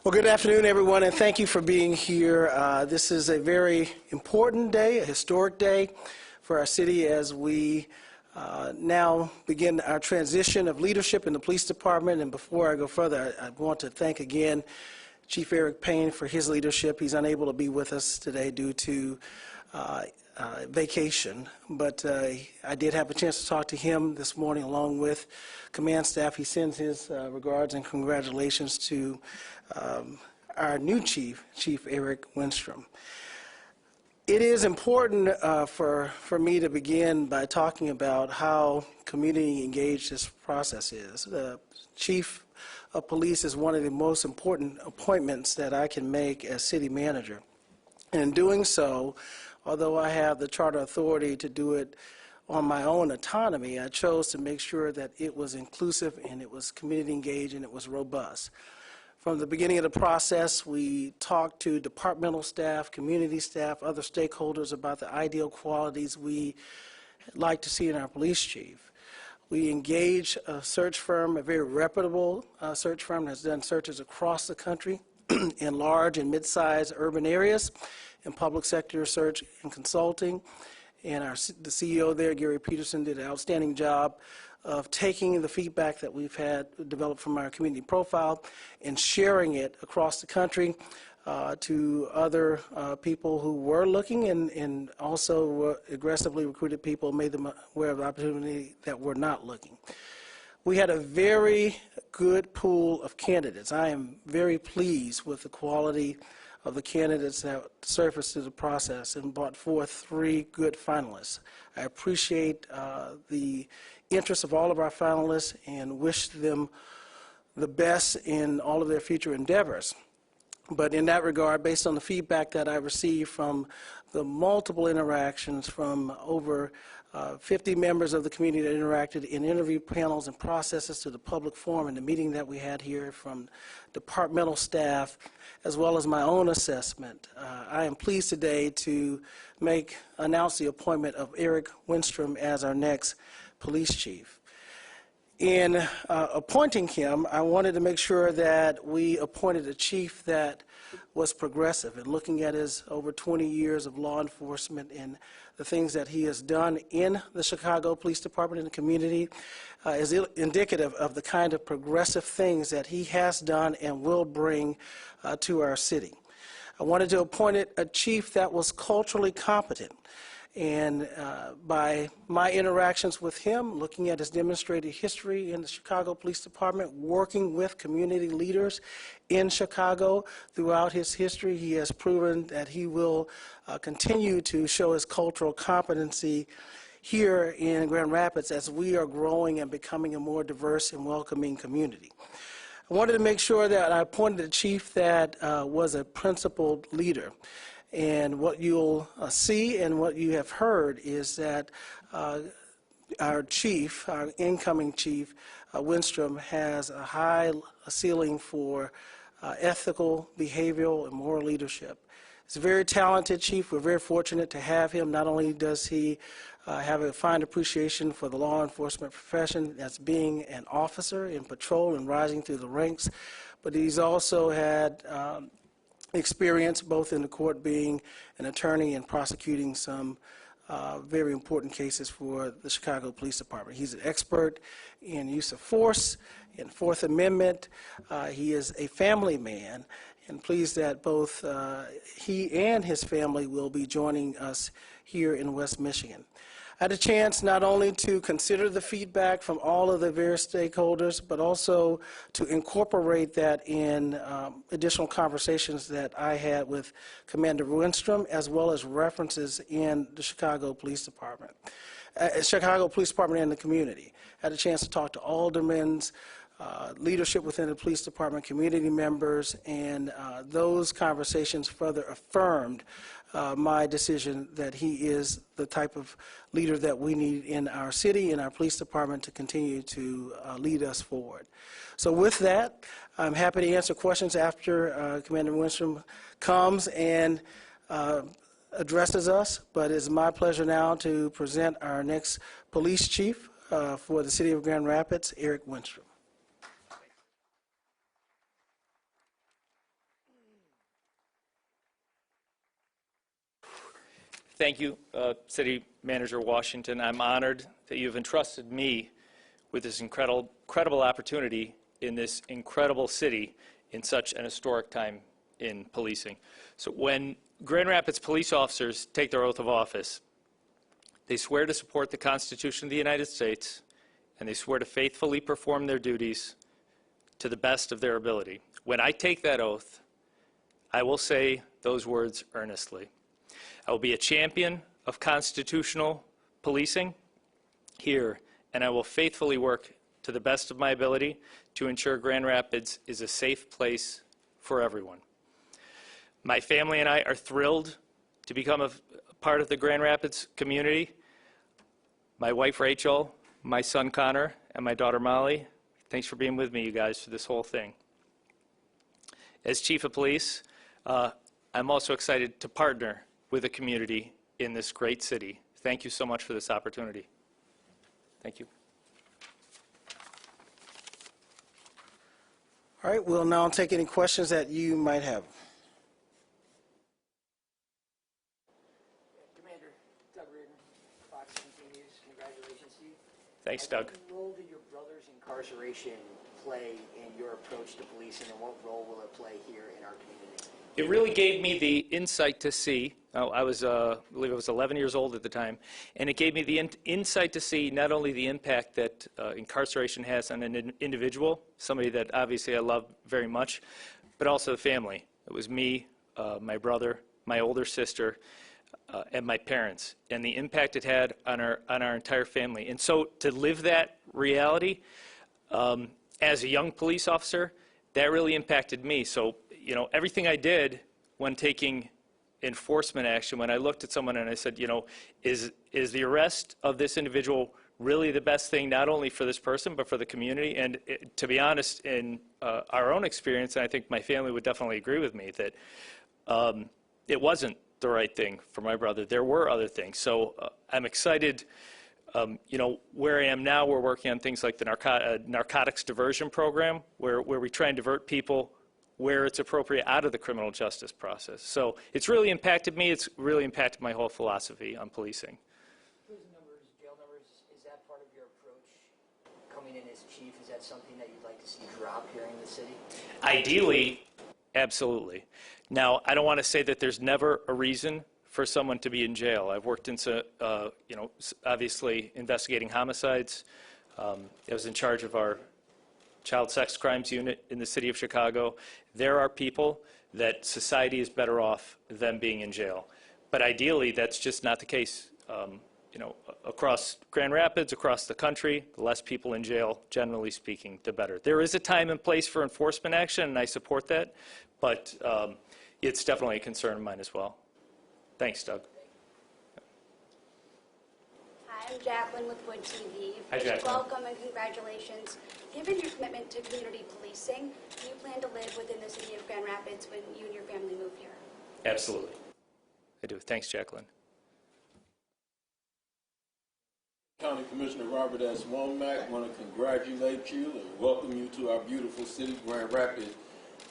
Well, good afternoon, everyone, and thank you for being here. This is a very important day, a historic day for our city as we now begin our transition of leadership in the police department. And before I go further, I want to thank again Chief Eric Payne for his leadership. He's unable to be with us today due to vacation, but I did have a chance to talk to him this morning along with command staff. He sends his regards and congratulations to our new chief, Chief Eric Winstrom. It is important for me to begin by talking about how community engaged this process is. The chief of police is one of the most important appointments that I can make as city manager. And in doing so, although I have the charter authority to do it on my own autonomy, I chose to make sure that it was inclusive and it was community engaged and it was robust. From the beginning of the process, we talked to departmental staff, community staff, other stakeholders about the ideal qualities we like to see in our police chief. We engaged a search firm, a very reputable search firm that has done searches across the country in large and mid-sized urban areas, in public sector search and consulting. And the CEO there, Gary Peterson, did an outstanding job of taking the feedback that we've had developed from our community profile and sharing it across the country to other people who were looking and also aggressively recruited people, made them aware of the opportunity that were not looking. We had a very good pool of candidates. I am very pleased with the quality of the candidates that surfaced through the process and brought forth 3 good finalists. I appreciate the interest of all of our finalists and wish them the best in all of their future endeavors. But in that regard, based on the feedback that I received from the multiple interactions from over 50 members of the community that interacted in interview panels and processes to the public forum and the meeting that we had here, from departmental staff, as well as my own assessment, I am pleased today to announce the appointment of Eric Winstrom as our next police chief. In appointing him, I wanted to make sure that we appointed a chief that was progressive and looking at his over 20 years of law enforcement and the things that he has done in the Chicago Police Department and the community is indicative of the kind of progressive things that he has done and will bring to our city. I wanted to appoint a chief that was culturally competent. And by my interactions with him, looking at his demonstrated history in the Chicago Police Department, working with community leaders in Chicago throughout his history, he has proven that he will continue to show his cultural competency here in Grand Rapids as we are growing and becoming a more diverse and welcoming community. I wanted to make sure that I appointed a chief that was a principled leader. And what you'll see and what you have heard is that our chief, our incoming chief, Winstrom, has a high ceiling for ethical, behavioral, and moral leadership. He's a very talented chief. We're very fortunate to have him. Not only does he have a fine appreciation for the law enforcement profession as being an officer in patrol and rising through the ranks, but he's also had experience both in the court, being an attorney and prosecuting some very important cases for the Chicago Police Department. He's an expert in use of force, in Fourth Amendment. He is a family man, and pleased that both he and his family will be joining us here in West Michigan. I had a chance not only to consider the feedback from all of the various stakeholders, but also to incorporate that in additional conversations that I had with Commander Winstrom, as well as references in the Chicago Police Department. Chicago Police Department and the community. I had a chance to talk to aldermen's, leadership within the police department, community members, and those conversations further affirmed my decision that he is the type of leader that we need in our city, in our police department, to continue to lead us forward. So with that, I'm happy to answer questions after Commander Winstrom comes and addresses us, but it's my pleasure now to present our next police chief for the city of Grand Rapids, Eric Winstrom. Thank you, City Manager Washington. I'm honored that you've entrusted me with this incredible opportunity in this incredible city in such an historic time in policing. So when Grand Rapids police officers take their oath of office, they swear to support the Constitution of the United States, and they swear to faithfully perform their duties to the best of their ability. When I take that oath, I will say those words earnestly. I will be a champion of constitutional policing here, and I will faithfully work to the best of my ability to ensure Grand Rapids is a safe place for everyone. My family and I are thrilled to become a part of the Grand Rapids community. My wife Rachel, my son Connor, and my daughter Molly, thanks for being with me, you guys, for this whole thing. As Chief of Police, I'm also excited to partner with the community in this great city. Thank you so much for this opportunity. Thank you. All right, we'll now take any questions that you might have. Commander Doug Reardon, Fox News, congratulations to you. Thanks, Doug. What role did your brother's incarceration play in your approach to policing, and what role will it play here in our community? It really gave me the insight to see. I believe I was 11 years old at the time, and it gave me the insight to see not only the impact that incarceration has on an individual, somebody that obviously I love very much, but also the family. It was me, my brother, my older sister, and my parents, and the impact it had on our entire family. And so to live that reality as a young police officer, that really impacted me. So, you know, everything I did when taking enforcement action, when I looked at someone and I said, you know, is the arrest of this individual really the best thing, not only for this person, but for the community? And to be honest, in our own experience, and I think my family would definitely agree with me, that it wasn't the right thing for my brother. There were other things. So I'm excited. You know, where I am now, we're working on things like the narcotics diversion program, where we try and divert people where it's appropriate out of the criminal justice process. So it's really impacted me. It's really impacted my whole philosophy on policing. Prison numbers, jail numbers, is that part of your approach coming in as chief? Is that something that you'd like to see drop here in the city? Ideally, absolutely. Now, I don't want to say that there's never a reason for someone to be in jail. I've worked into, you know, obviously investigating homicides. I was in charge of our child sex crimes unit in the city of Chicago. There are people that society is better off than being in jail. But ideally, that's just not the case. You know, across Grand Rapids, across the country, the less people in jail, generally speaking, the better. There is a time and place for enforcement action, and I support that, but it's definitely a concern of mine as well. Thanks, Doug. Hi, I'm Jacqueline with Wood TV. Hi, Jacqueline. Welcome and congratulations. Given your commitment to community policing, do you plan to live within the city of Grand Rapids when you and your family move here? Absolutely. I do. Thanks, Jacqueline. County Commissioner Robert S. Womack, want to congratulate you and welcome you to our beautiful city, Grand Rapids.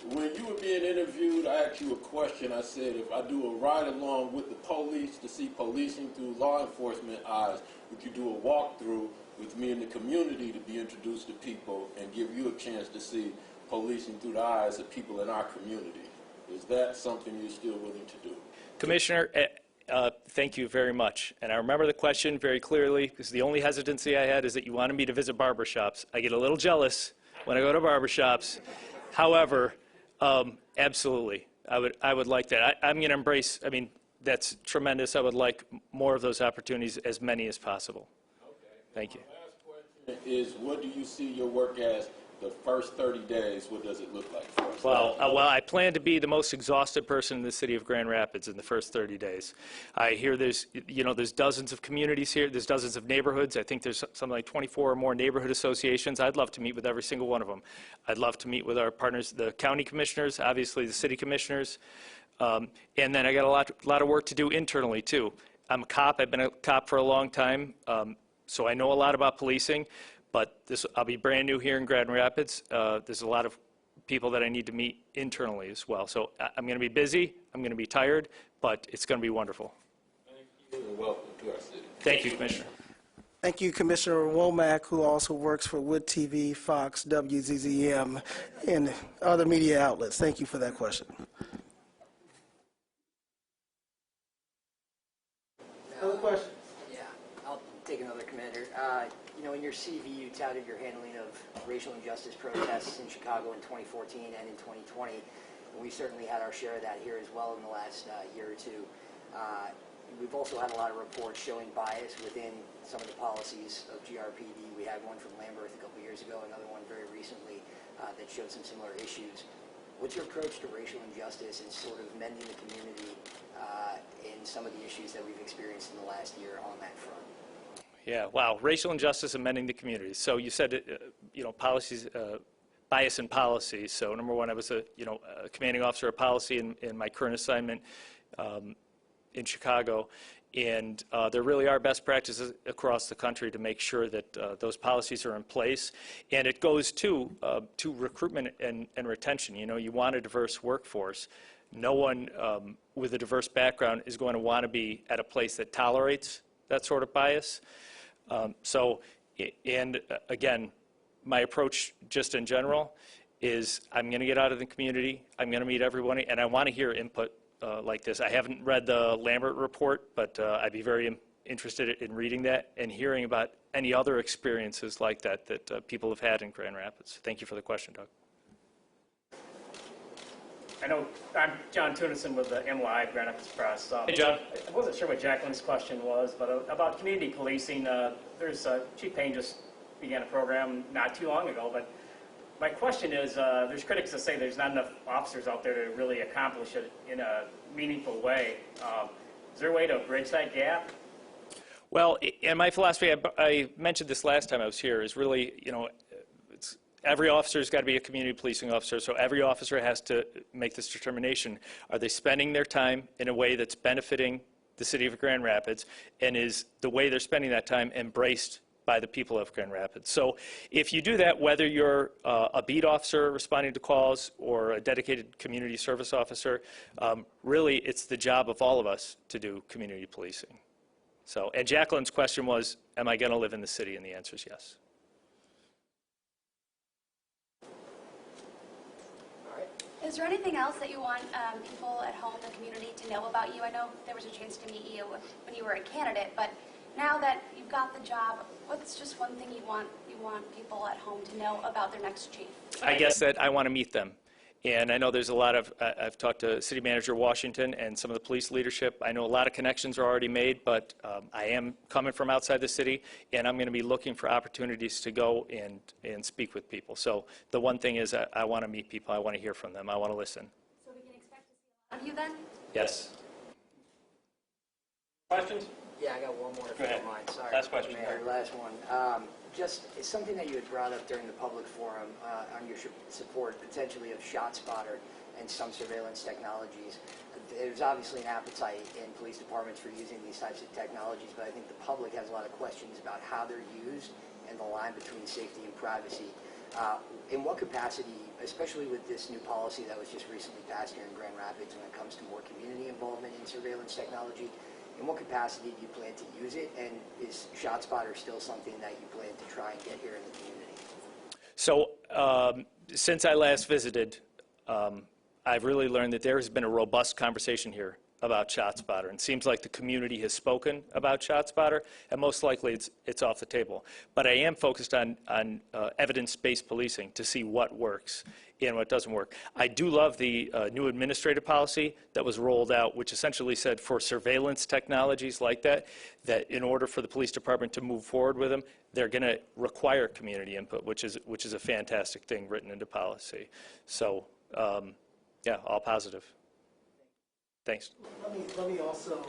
When you were being interviewed, I asked you a question. I said, if I do a ride along with the police to see policing through law enforcement eyes, would you do a walkthrough with me in the community to be introduced to people and give you a chance to see policing through the eyes of people in our community? Is that something you're still willing to do? Commissioner, thank you very much. And I remember the question very clearly, because the only hesitancy I had is that you wanted me to visit barbershops. I get a little jealous when I go to barbershops. However, absolutely, I would like that. I'm going to embrace, I mean, that's tremendous. I would like more of those opportunities, as many as possible. Okay. Thank you. My last question is, what do you see your work as the first 30 days? What does it look like for us? Well, I plan to be the most exhausted person in the city of Grand Rapids in the first 30 days. I hear there's dozens of communities here. There's dozens of neighborhoods. I think there's something like 24 or more neighborhood associations. I'd love to meet with every single one of them. I'd love to meet with our partners, the county commissioners, obviously the city commissioners. And then I got a lot of work to do internally, too. I'm a cop. I've been a cop for a long time, so I know a lot about policing. But I'll be brand new here in Grand Rapids. There's a lot of people that I need to meet internally as well. So I'm going to be busy. I'm going to be tired, but it's going to be wonderful. Thank you. and welcome to our city. Thank you, Commissioner. Thank you, Commissioner Womack, who also works for Wood TV, Fox, WZZM, and other media outlets. Thank you for that question. Other questions? Yeah, I'll take another, Commander. You know, in your CV, you touted your handling of racial injustice protests in Chicago in 2014 and in 2020. And we certainly had our share of that here as well in the last year or two. We've also had a lot of reports showing bias within some of the policies of GRPD. We had one from Lambert a couple years ago, another one very recently that showed some similar issues. What's your approach to racial injustice and sort of mending the community in some of the issues that we've experienced in the last year on that front? Yeah, wow, racial injustice amending the community. So you said, you know, policies, bias in policies. So number one, I was a commanding officer of policy in my current assignment in Chicago, and there really are best practices across the country to make sure that those policies are in place. And it goes to recruitment and retention. You know, you want a diverse workforce. No one with a diverse background is going to want to be at a place that tolerates that sort of bias. Again, my approach just in general is I'm going to get out of the community, I'm going to meet everybody, and I want to hear input like this. I haven't read the Lambert report, but I'd be very interested in reading that and hearing about any other experiences like that that people have had in Grand Rapids. Thank you for the question, Doug. I know I'm John Tunison with the MLive Grand Rapids Press. Hey, John. I wasn't sure what Jacqueline's question was, but about community policing, Chief Payne just began a program not too long ago, but my question is, there's critics that say there's not enough officers out there to really accomplish it in a meaningful way. Is there a way to bridge that gap? Well, in my philosophy, I mentioned this last time I was here, is really, every officer's got to be a community policing officer, so every officer has to make this determination. Are they spending their time in a way that's benefiting the city of Grand Rapids, and is the way they're spending that time embraced by the people of Grand Rapids? So if you do that, whether you're a beat officer responding to calls or a dedicated community service officer, really it's the job of all of us to do community policing. So, and Jacqueline's question was, am I going to live in the city? And the answer is yes. Is there anything else that you want people at home, the community, to know about you? I know there was a chance to meet you when you were a candidate, but now that you've got the job, what's just one thing you want people at home to know about their next chief? I guess that I want to meet them. And I know there's a lot of, I've talked to City Manager Washington and some of the police leadership. I know a lot of connections are already made, but I am coming from outside the city, and I'm going to be looking for opportunities to go and speak with people. So the one thing is I want to meet people. I want to hear from them. I want to listen. So we can expect to see a lot of you then? Yes. Questions? Yeah, I got one more if you don't mind. Sorry. Last question. Commander, last one. Just it's something that you had brought up during the public forum on your support potentially of ShotSpotter and some surveillance technologies. There's obviously an appetite in police departments for using these types of technologies, but I think the public has a lot of questions about how they're used and the line between safety and privacy. In what capacity, especially with this new policy that was just recently passed here in Grand Rapids when it comes to more community involvement in surveillance technology, in what capacity do you plan to use it, and is ShotSpotter still something that you plan to try and get here in the community? So since I last visited, I've really learned that there has been a robust conversation here about ShotSpotter, and it seems like the community has spoken about ShotSpotter, and most likely it's off the table. But I am focused on evidence-based policing to see what works and what doesn't work. I do love the new administrative policy that was rolled out, which essentially said for surveillance technologies like that, that in order for the police department to move forward with them, they're going to require community input, which is a fantastic thing written into policy. So, yeah, all positive. Thanks. Let me also,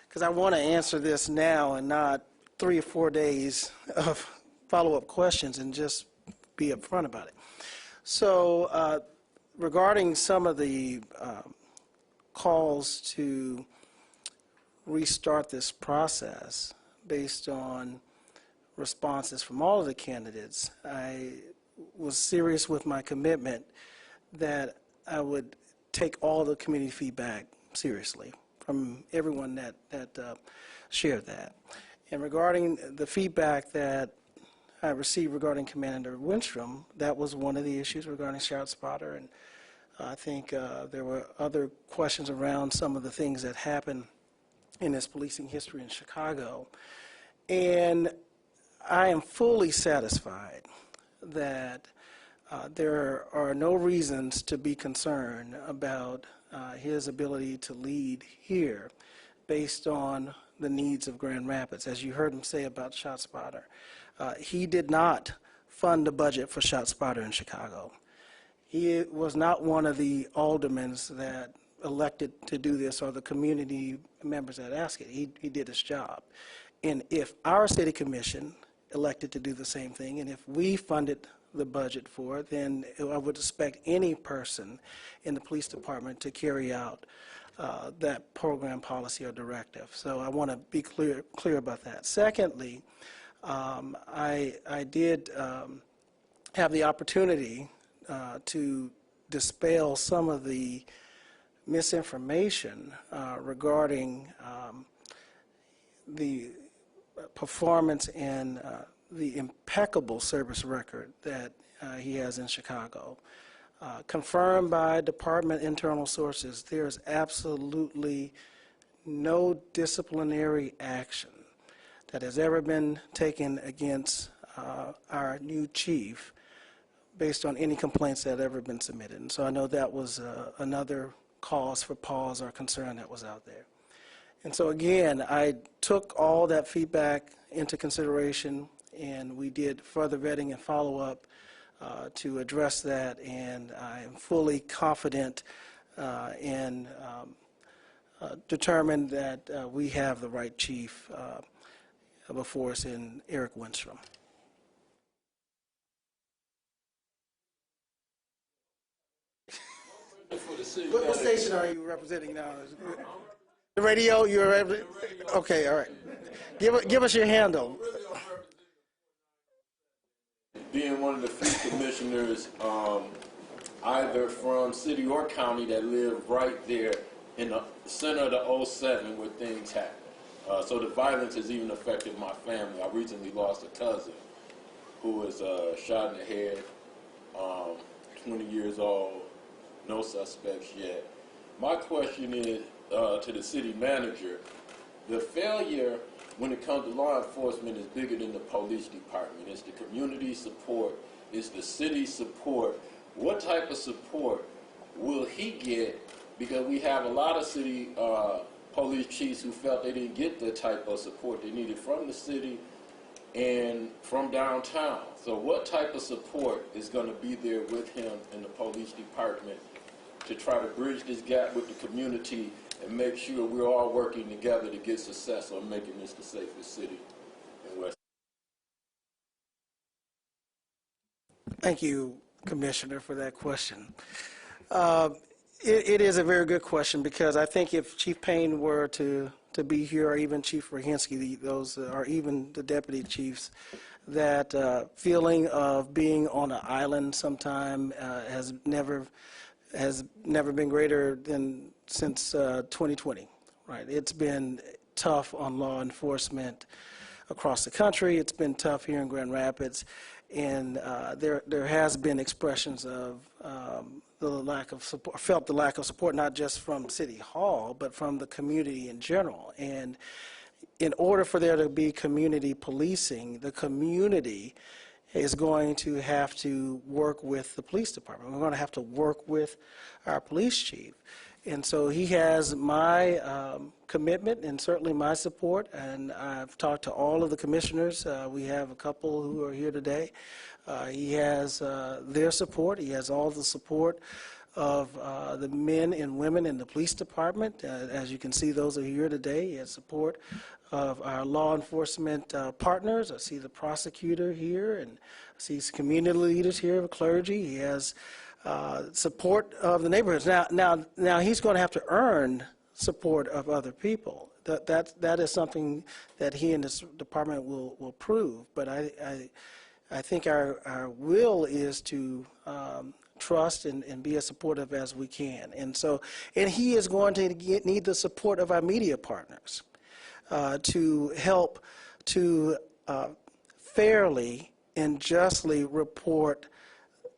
because I want to answer this now and not 3 or 4 days of follow-up questions and just be upfront about it. So regarding some of the calls to restart this process based on responses from all of the candidates, I was serious with my commitment that I would take all the community feedback seriously from everyone that shared that. And regarding the feedback that I received regarding Commander Winstrom, that was one of the issues regarding ShotSpotter, and I think there were other questions around some of the things that happened in his policing history in Chicago. And I am fully satisfied that there are no reasons to be concerned about his ability to lead here based on the needs of Grand Rapids. As you heard him say about ShotSpotter, he did not fund the budget for ShotSpotter in Chicago. He was not one of the aldermen that elected to do this or the community members that asked it. He did his job. And if our city commission elected to do the same thing, and if we funded the budget for it, then I would expect any person in the police department to carry out that program, policy, or directive. So I want to be clear about that. Secondly, I did have the opportunity to dispel some of the misinformation regarding the performance and the impeccable service record that he has in Chicago. Confirmed by department internal sources, there is absolutely no disciplinary action that has ever been taken against our new chief based on any complaints that have ever been submitted. And so I know that was another cause for pause or concern that was out there. And so again, I took all that feedback into consideration, and we did further vetting and follow-up to address that, and I am fully confident and determined that we have the right chief before us in Eric Winstrom. What station are you representing now? The radio? You're okay. All right. Give us your handle. Being one of the few commissioners, either from city or county, that live right there in the center of the 07 where things happen. So the violence has even affected my family. I recently lost a cousin who was shot in the head, 20 years old, no suspects yet. My question is to the city manager, the failure when it comes to law enforcement is bigger than the police department. It's the community support, it's the city support. What type of support will he get? Because we have a lot of city police chiefs who felt they didn't get the type of support they needed from the city and from downtown. So what type of support is going to be there with him in the police department to try to bridge this gap with the community and make sure we're all working together to get success on making this the safest city in West? Thank you, Commissioner, for that question. It is a very good question, because I think if Chief Payne were to be here, or even Chief Rahinsky, those or even the deputy chiefs, that feeling of being on an island sometime has never been greater than since 2020. Right? It's been tough on law enforcement across the country. It's been tough here in Grand Rapids, and there has been expressions of the lack of support, felt the lack of support, not just from City Hall, but from the community in general. And in order for there to be community policing, the community is going to have to work with the police department. We're going to have to work with our police chief. And so he has my commitment and certainly my support, and I've talked to all of the commissioners. We have a couple who are here today. He has their support. He has all the support of the men and women in the police department. As you can see, those are here today. He has support of our law enforcement partners. I see the prosecutor here, and I see some community leaders here, clergy. He has support of the neighborhoods. Now he's going to have to earn support of other people. That is something that he and this department will prove. But I think our will is to trust and be as supportive as we can. And so, and he is going to need the support of our media partners to help to fairly and justly report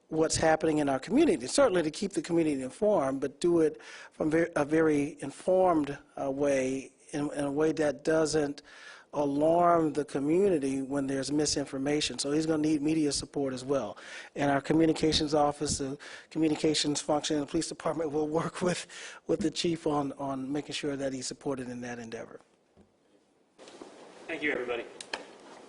what's happening in our community. Certainly to keep the community informed, but do it from a very informed way, in a way that doesn't alarm the community when there's misinformation. So he's going to need media support as well. And our communications office, the communications function, and the police department will work with the chief on making sure that he's supported in that endeavor. Thank you, everybody.